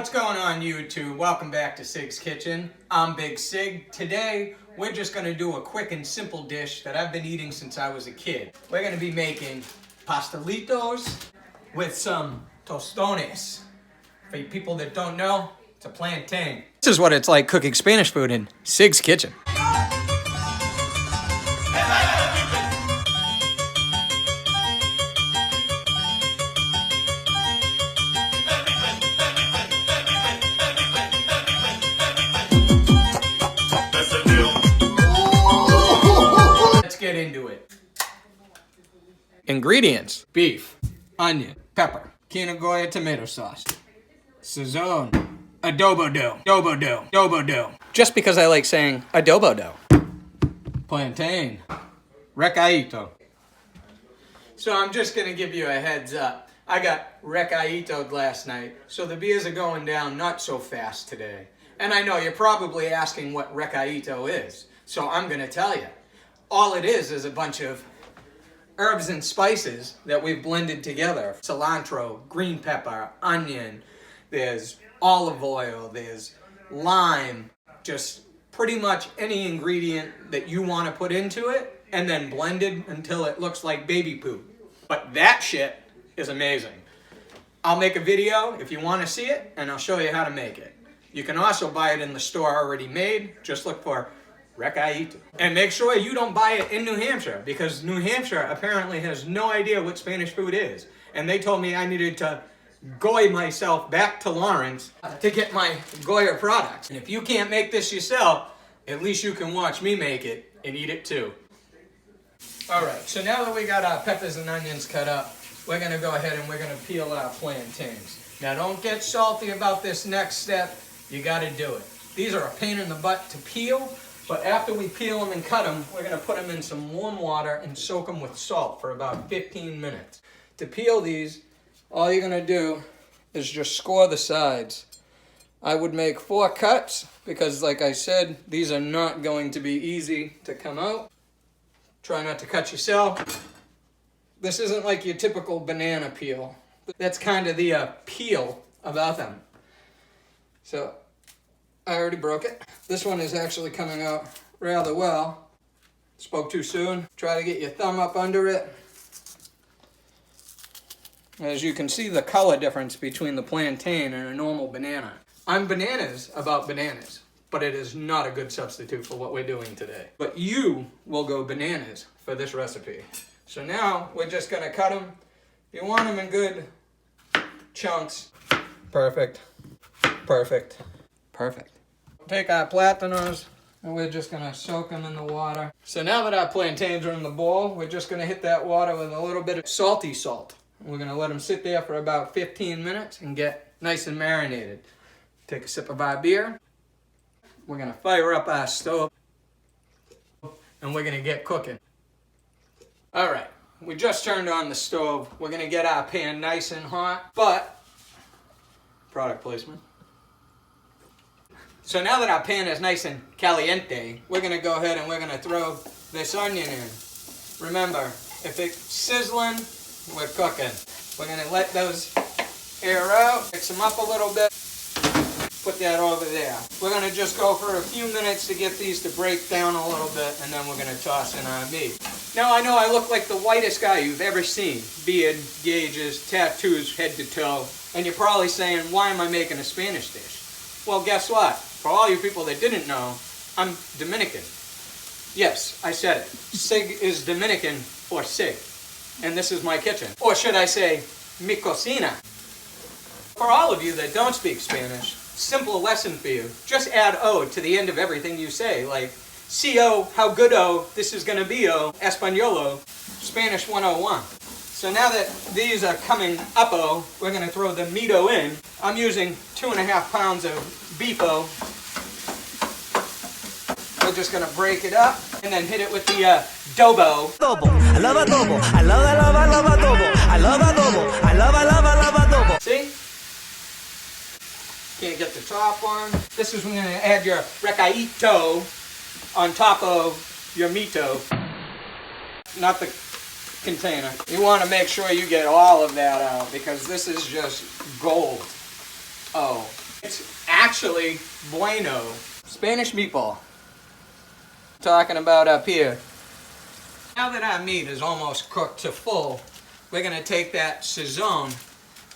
What's going on, YouTube? Welcome back to Sig's Kitchen. I'm Big Sig. Today, we're just going to do a quick and simple dish that I've been eating since I was a kid. We're going to be making pastelitos with some tostones. For you people that don't know, it's a plantain. This is what it's like cooking Spanish food in Sig's Kitchen. Get into it. Ingredients: beef, onion, pepper, Goya tomato sauce, sazon, adobo dough, just because I like saying adobo dough, plantain, recadito. So I'm just gonna give you a heads up. I got recaditoed last night, so the beers are going down not so fast today. And I know you're probably asking what recadito is, so I'm gonna tell you. All it is a bunch of herbs and spices that we've blended together. Cilantro, green pepper, onion, there's olive oil, there's lime, just pretty much any ingredient that you want to put into it, and then blended until it looks like baby poop. But that shit is amazing. I'll make a video if you want to see it, and I'll show you how to make it. You can also buy it in the store already made. Just look for recadito. And make sure you don't buy it in New Hampshire, because New Hampshire apparently has no idea what Spanish food is. And they told me I needed to Goy myself back to Lawrence to get my Goya products. And if you can't make this yourself, at least you can watch me make it and eat it too. Alright, so now that we got our peppers and onions cut up, we're going to go ahead and we're going to peel our plantains. Now don't get salty about this next step. You got to do it. These are a pain in the butt to peel. But after we peel them and cut them, we're going to put them in some warm water and soak them with salt for about 15 minutes. To peel these, all you're going to do is just score the sides. I would make 4 cuts because, like I said, these are not going to be easy to come out. Try not to cut yourself. This isn't like your typical banana peel. That's kind of the peel about them. So I already broke it. This one is actually coming out rather well. Spoke too soon. Try to get your thumb up under it. As you can see the color difference between the plantain and a normal banana. I'm bananas about bananas, but it is not a good substitute for what we're doing today. But you will go bananas for this recipe. So now we're just gonna cut them. You want them in good chunks. Perfect. Perfect. Perfect. Take our platanos and we're just going to soak them in the water. So now that our plantains are in the bowl, we're just going to hit that water with a little bit of salty salt. We're going to let them sit there for about 15 minutes and get nice and marinated. Take a sip of our beer. We're going to fire up our stove and we're going to get cooking. Alright, we just turned on the stove. We're going to get our pan nice and hot, but product placement. So now that our pan is nice and caliente, we're going to go ahead and we're going to throw this onion in. Remember, if it's sizzling, we're cooking. We're going to let those air out, mix them up a little bit, put that over there. We're going to just go for a few minutes to get these to break down a little bit, and then we're going to toss in our meat. Now I know I look like the whitest guy you've ever seen. Beard, gauges, tattoos, head to toe, and you're probably saying, why am I making a Spanish dish? Well, guess what? For all you people that didn't know, I'm Dominican. Yes, I said it. Sig is Dominican for Sig. And this is my kitchen. Or should I say, mi cocina. For all of you that don't speak Spanish, simple lesson for you. Just add O to the end of everything you say. Like, C-O, how good-o, this is gonna be-o, Españolo, Spanish 101. So now that these are coming up-o, we're gonna throw the meat-o in. I'm using 2.5 pounds of beefo. We're just gonna break it up and then hit it with the adobo. I love adobo. I love adobo. I love adobo. I love adobo. See? Can't get the top on. This is when you're gonna add your recadito on top of your mito. Not the container. You want to make sure you get all of that out because this is just gold. Oh, It's actually bueno. Spanish meatball. Talking about up here. Now that our meat is almost cooked to full, we're gonna take that sazon,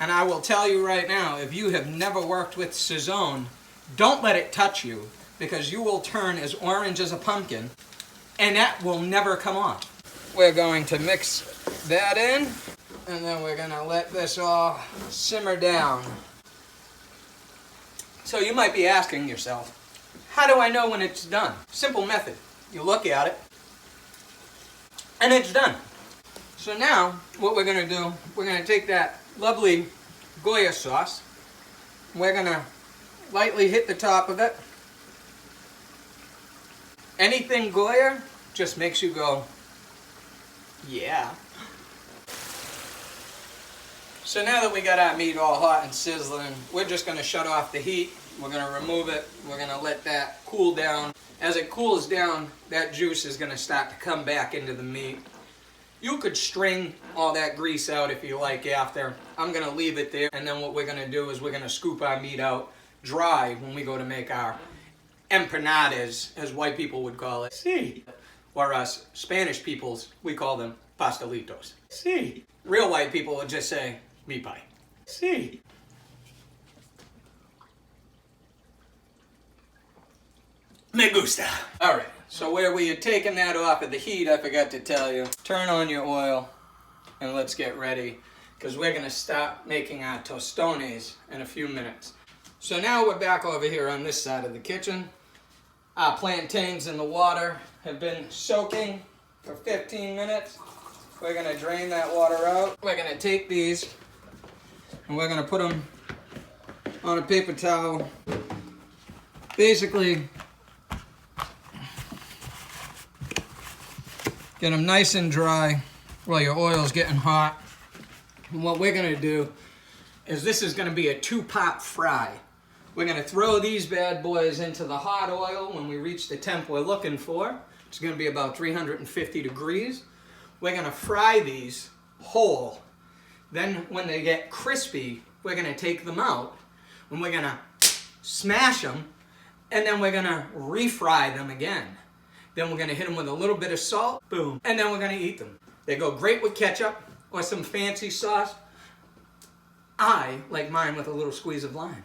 and I will tell you right now, if you have never worked with sazon, don't let it touch you, because you will turn as orange as a pumpkin, and that will never come off. We're going to mix that in, and then we're gonna let this all simmer down. So you might be asking yourself, how do I know when it's done? Simple method. You look at it, and it's done. So now, what we're gonna do, we're gonna take that lovely Goya sauce, we're gonna lightly hit the top of it. Anything Goya just makes you go, yeah. So now that we got our meat all hot and sizzling, we're just gonna shut off the heat. We're gonna remove it. We're gonna let that cool down. As it cools down, that juice is gonna start to come back into the meat. You could strain all that grease out if you like after. I'm gonna leave it there, and then what we're gonna do is we're gonna scoop our meat out dry when we go to make our empanadas, as white people would call it. Sí. Or us Spanish peoples, we call them pastelitos. Sí. Real white people would just say meat pie. Sí. Me gusta. All right. So where we had taken that off of the heat, I forgot to tell you, turn on your oil and let's get ready, because we're going to start making our tostones in a few minutes. So now we're back over here on this side of the kitchen. Our plantains in the water have been soaking for 15 minutes. We're going to drain that water out. We're going to take these and we're going to put them on a paper towel. Basically, get them nice and dry while your oil's getting hot. And what we're gonna do is this is gonna be a 2-pot fry. We're gonna throw these bad boys into the hot oil when we reach the temp we're looking for. It's gonna be about 350 degrees. We're gonna fry these whole. Then when they get crispy, we're gonna take them out and we're gonna smash them, and then we're gonna refry them again. Then we're gonna hit them with a little bit of salt, boom, and then we're gonna eat them. They go great with ketchup or some fancy sauce. I like mine with a little squeeze of lime.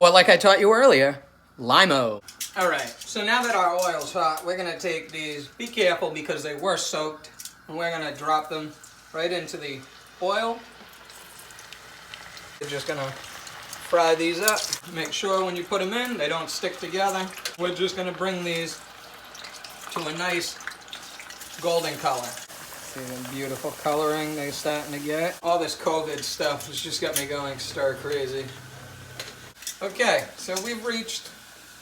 Well, like I taught you earlier, lime-o. All right, so now that our oil's hot, we're gonna take these, be careful because they were soaked, and we're gonna drop them right into the oil. We're just gonna fry these up. Make sure when you put them in, they don't stick together. We're just gonna bring these to a nice golden color. See the beautiful coloring they're starting to get? All this COVID stuff has just got me going stir crazy. Okay, so we've reached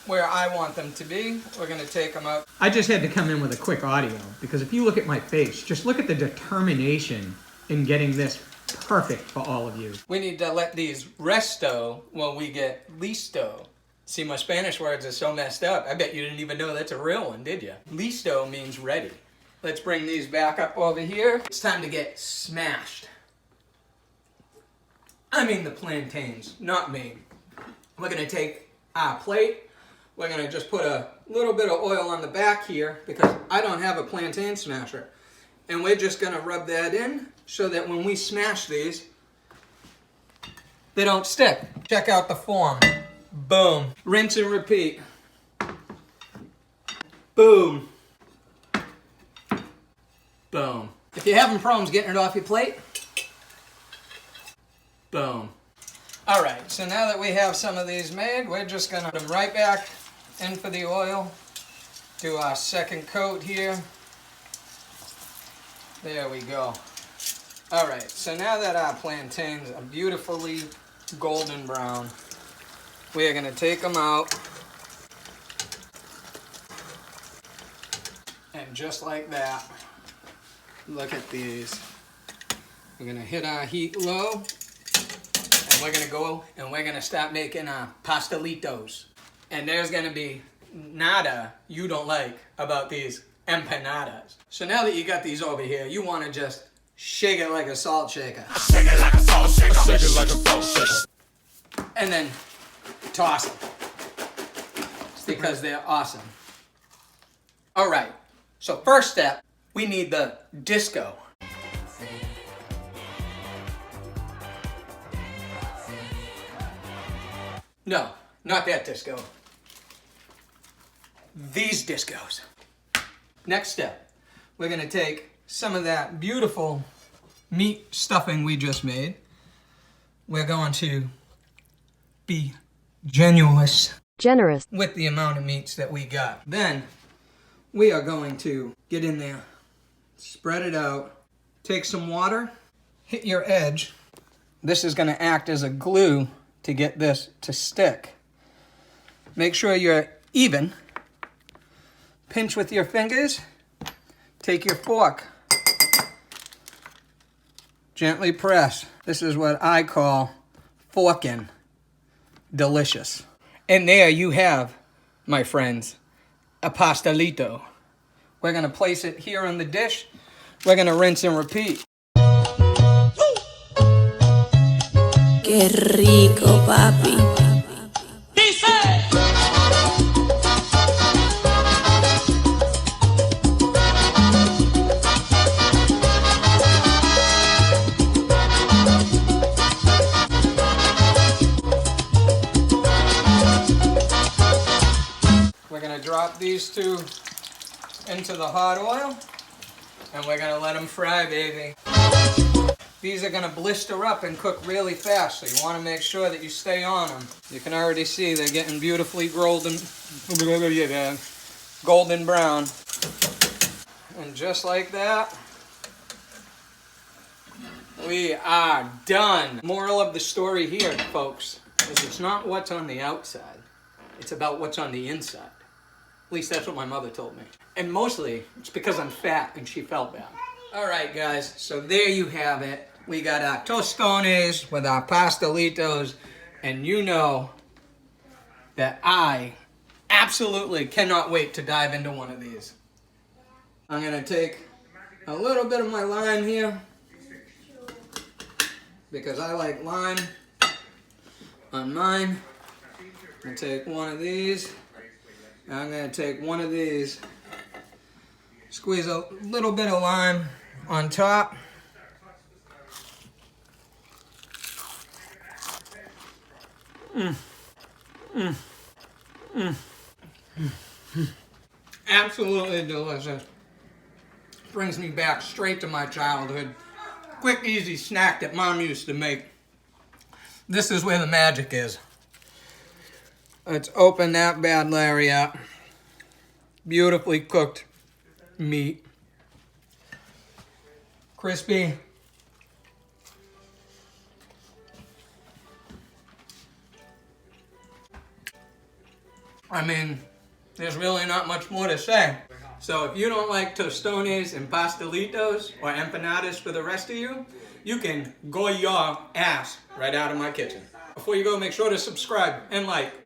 where I want them to be. We're gonna take them out. I just had to come in with a quick audio, because if you look at my face, just look at the determination in getting this perfect for all of you. We need to let these resto while we get listo. See, my Spanish words are so messed up. I bet you didn't even know that's a real one, did you? Listo means ready. Let's bring these back up over here. It's time to get smashed. I mean the plantains, not me. We're gonna take our plate. We're gonna just put a little bit of oil on the back here because I don't have a plantain smasher. And we're just gonna rub that in so that when we smash these, they don't stick. Check out the form. Boom. Rinse and repeat. Boom. Boom. If you're having problems getting it off your plate, boom. All right, so now that we have some of these made, we're just gonna put them right back in for the oil. Do our second coat here. There we go. All right, so now that our plantains are beautifully golden brown, we are gonna take them out. And just like that, look at these. We're gonna hit our heat low, and we're gonna go and we're gonna start making pastelitos. And there's gonna be nada you don't like about these empanadas. So now that you got these over here, you wanna just shake it like a salt shaker. Shake it like a salt shaker. Shake it like a salt shaker. And then toss them. Because they're awesome. All right, so first step, we need the disco. No, not that disco. These discos. Next step, we're gonna take some of that beautiful meat stuffing we just made. We're going to be generous with the amount of meats that we got. Then we are going to get in there, spread it out, take some water, hit your edge. This is gonna act as a glue to get this to stick. Make sure you're even. Pinch with your fingers. Take your fork. Gently press. This is what I call forking. Delicious. And there you have, my friends, a pastelito. We're gonna place it here on the dish. We're gonna rinse and repeat. Qué rico, papi. We're gonna drop these two into the hot oil, and we're gonna let them fry, baby. These are gonna blister up and cook really fast, so you wanna make sure that you stay on them. You can already see they're getting beautifully golden brown. And just like that, we are done. Moral of the story here, folks, is it's not what's on the outside, it's about what's on the inside. At least that's what my mother told me. And mostly, it's because I'm fat and she felt bad. All right, guys, so there you have it. We got our tostones with our pastelitos, and you know that I absolutely cannot wait to dive into one of these. I'm gonna take a little bit of my lime here, because I like lime on mine. I'm gonna take one of these. I'm gonna take one of these, squeeze a little bit of lime on top. Absolutely delicious. Brings me back straight to my childhood. Quick, easy snack that Mom used to make. This is where the magic is. Let's open that bad Larry up. Beautifully cooked meat. Crispy. I mean, there's really not much more to say. So if you don't like tostones and pastelitos or empanadas for the rest of you, you can go your ass right out of my kitchen. Before you go, make sure to subscribe and like.